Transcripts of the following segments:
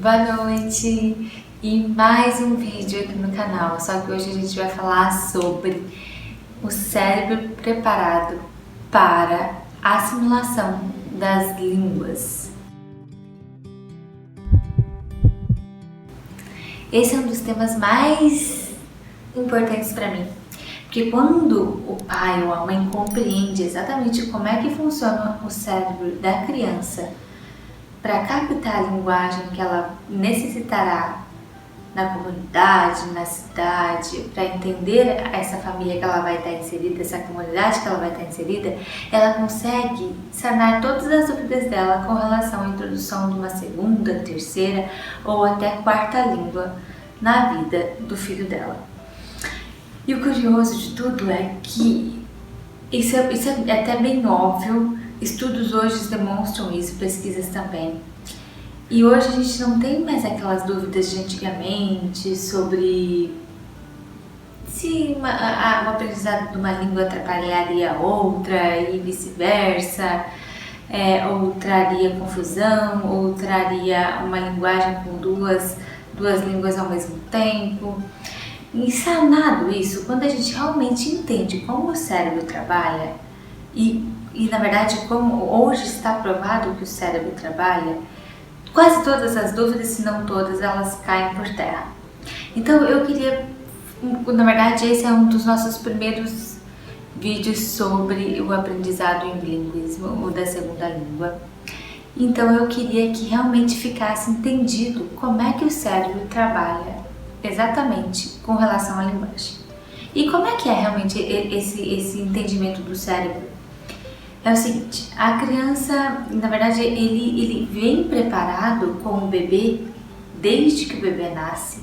Boa noite e mais um vídeo aqui no canal, só que hoje a gente vai falar sobre o cérebro preparado para a assimilação das línguas. Esse é um dos temas mais importantes para mim, porque quando o pai ou a mãe compreende exatamente como é que funciona o cérebro da criança para captar a linguagem que ela necessitará na comunidade, na cidade, para entender essa família que ela vai estar inserida, essa comunidade que ela vai estar inserida, ela consegue sanar todas as dúvidas dela com relação à introdução de uma segunda, terceira ou até quarta língua na vida do filho dela. E o curioso de tudo é que isso é até bem óbvio. Estudos hoje demonstram isso, pesquisas também. E hoje a gente não tem mais aquelas dúvidas de antigamente sobre se o aprendizado de uma língua atrapalharia a outra e vice-versa, ou traria confusão, ou traria uma linguagem com duas línguas ao mesmo tempo. E sanado isso, quando a gente realmente entende como o cérebro trabalha e na verdade, como hoje está provado que o cérebro trabalha, quase todas as dúvidas, se não todas, elas caem por terra. Então eu queria, na verdade esse é um dos nossos primeiros vídeos sobre o aprendizado em bilinguismo, ou da segunda língua. Então eu queria que realmente ficasse entendido como é que o cérebro trabalha exatamente com relação à linguagem. E como é que é realmente esse entendimento do cérebro? É o seguinte, a criança, na verdade, ele vem preparado com o bebê desde que o bebê nasce,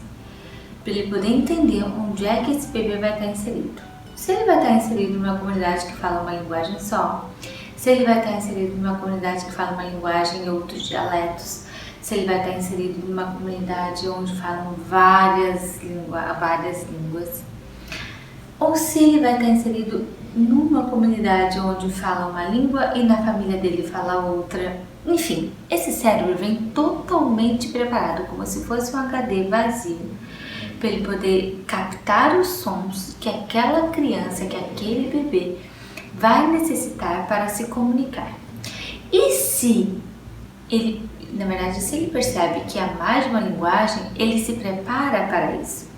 para ele poder entender onde é que esse bebê vai estar inserido. Se ele vai estar inserido numa comunidade que fala uma linguagem só, se ele vai estar inserido numa comunidade que fala uma linguagem e outros dialetos, se ele vai estar inserido numa comunidade onde falam várias línguas, ou se ele vai estar inserido numa comunidade onde fala uma língua e na família dele fala outra. Enfim, esse cérebro vem totalmente preparado, como se fosse um HD vazio, para ele poder captar os sons que aquela criança, que aquele bebê vai necessitar para se comunicar. E se ele, na verdade, se ele percebe que há mais de uma linguagem, ele se prepara para isso.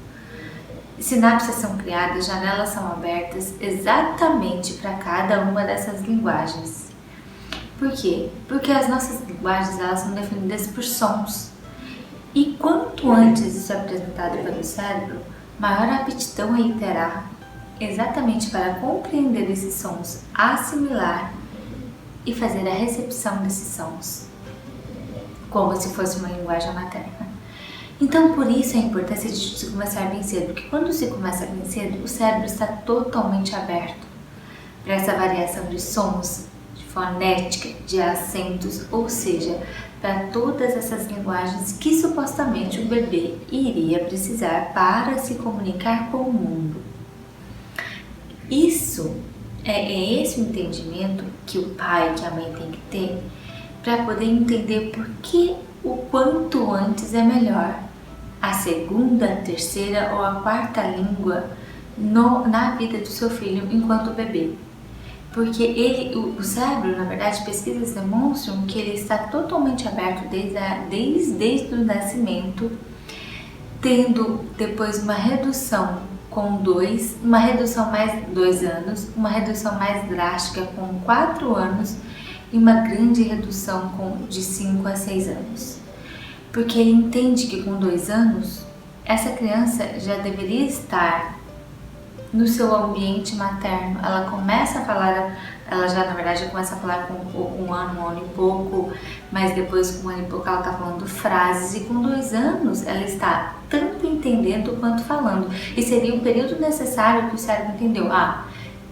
Sinapses são criadas, janelas são abertas exatamente para cada uma dessas linguagens. Por quê? Porque as nossas linguagens elas são definidas por sons. E quanto antes isso é apresentado pelo cérebro, maior aptidão ele terá exatamente para compreender esses sons, assimilar e fazer a recepção desses sons, como se fosse uma linguagem materna. Então, por isso a importância de se começar bem cedo, porque quando se começa bem cedo, o cérebro está totalmente aberto para essa variação de sons, de fonética, de acentos, ou seja, para todas essas linguagens que supostamente o bebê iria precisar para se comunicar com o mundo. Isso é esse o entendimento que o pai, que a mãe tem que ter para poder entender por que o quanto antes é melhor a segunda, a terceira ou a quarta língua na vida do seu filho enquanto bebê. Porque o cérebro, na verdade, pesquisas demonstram que ele está totalmente aberto desde o nascimento, tendo depois uma redução com uma redução mais 2 anos, uma redução mais drástica com 4 anos e uma grande redução de 5 a 6 anos. Porque ele entende que com 2 anos, essa criança já deveria estar no seu ambiente materno. Ela começa a falar, ela já na verdade já começa a falar com 1 ano e pouco, mas depois com 1 ano e pouco ela está falando frases, e com 2 anos ela está tanto entendendo quanto falando. E seria um período necessário que o cérebro entendeu,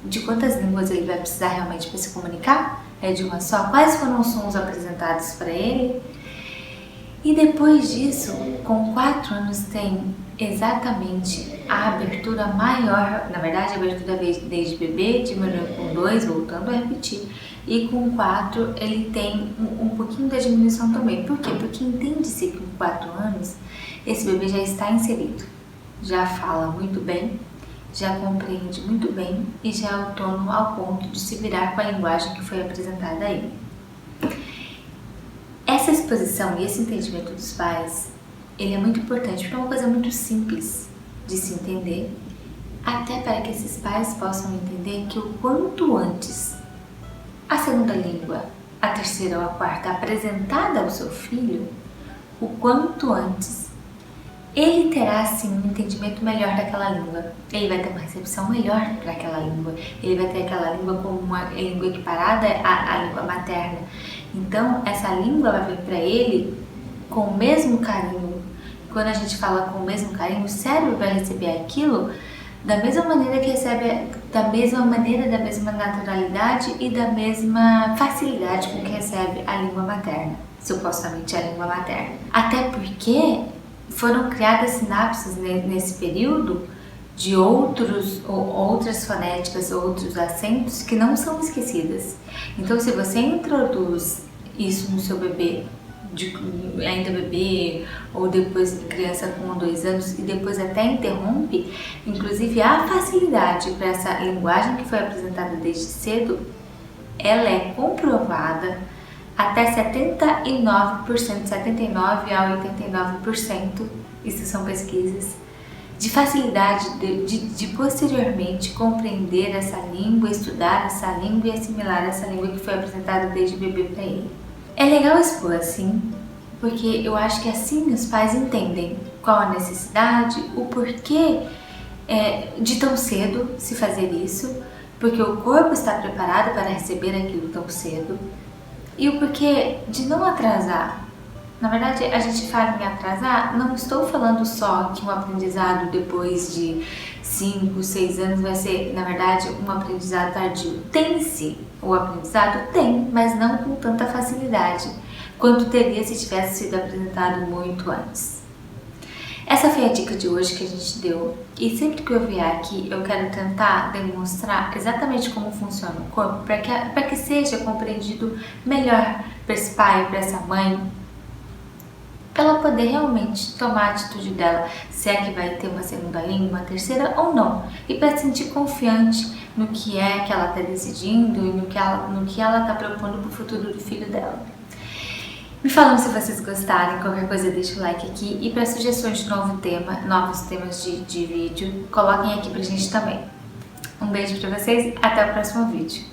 de quantas línguas ele vai precisar realmente para se comunicar? É de uma só? Quais foram os sons apresentados para ele? E depois disso, com 4 anos, tem exatamente a abertura maior, na verdade a abertura desde bebê, diminuiu com 2, voltando a repetir, e com 4 ele tem um pouquinho da diminuição também. Por quê? Porque entende-se que com 4 anos esse bebê já está inserido, já fala muito bem, já compreende muito bem e já é autônomo ao ponto de se virar com a linguagem que foi apresentada a ele. Essa exposição e esse entendimento dos pais, ele é muito importante porque é uma coisa muito simples de se entender, até para que esses pais possam entender que o quanto antes a segunda língua, a terceira ou a quarta apresentada ao seu filho, o quanto antes ele terá sim um entendimento melhor daquela língua, ele vai ter uma recepção melhor para aquela língua, ele vai ter aquela língua como uma língua equiparada à língua materna. Então essa língua vai vir para ele com o mesmo carinho. Quando a gente fala com o mesmo carinho, o cérebro vai receber aquilo da mesma maneira que recebe, da mesma naturalidade e da mesma facilidade com que recebe a língua materna, supostamente a língua materna. Até porque foram criadas sinapses nesse período de outras fonéticas, outros acentos que não são esquecidas. Então, se você introduz isso no seu bebê, ainda bebê, ou depois criança com 2 anos, e depois até interrompe, inclusive a facilidade para essa linguagem que foi apresentada desde cedo, ela é comprovada até 79%, 79% a 89%, isso são pesquisas, de facilidade de posteriormente compreender essa língua, estudar essa língua e assimilar essa língua que foi apresentada desde bebê para ele. É legal expor assim, porque eu acho que assim os pais entendem qual a necessidade, o porquê de tão cedo se fazer isso, porque o corpo está preparado para receber aquilo tão cedo, e o porquê de não atrasar. Na verdade, a gente fala em atrasar, não estou falando só que um aprendizado depois de 5, 6 anos vai ser, na verdade, um aprendizado tardio. Tem-se o aprendizado? Tem, mas não com tanta facilidade quanto teria se tivesse sido apresentado muito antes. Essa foi a dica de hoje que a gente deu, e sempre que eu vier aqui eu quero tentar demonstrar exatamente como funciona o corpo para que seja compreendido melhor para esse pai, para essa mãe, para ela poder realmente tomar a atitude dela, se é que vai ter uma segunda língua, uma terceira ou não, e para se sentir confiante no que é que ela está decidindo e no que ela está propondo para o futuro do filho dela. Me falam se vocês gostarem, qualquer coisa deixa o like aqui, e para sugestões de novos temas de vídeo, coloquem aqui pra gente também. Um beijo pra vocês, até o próximo vídeo.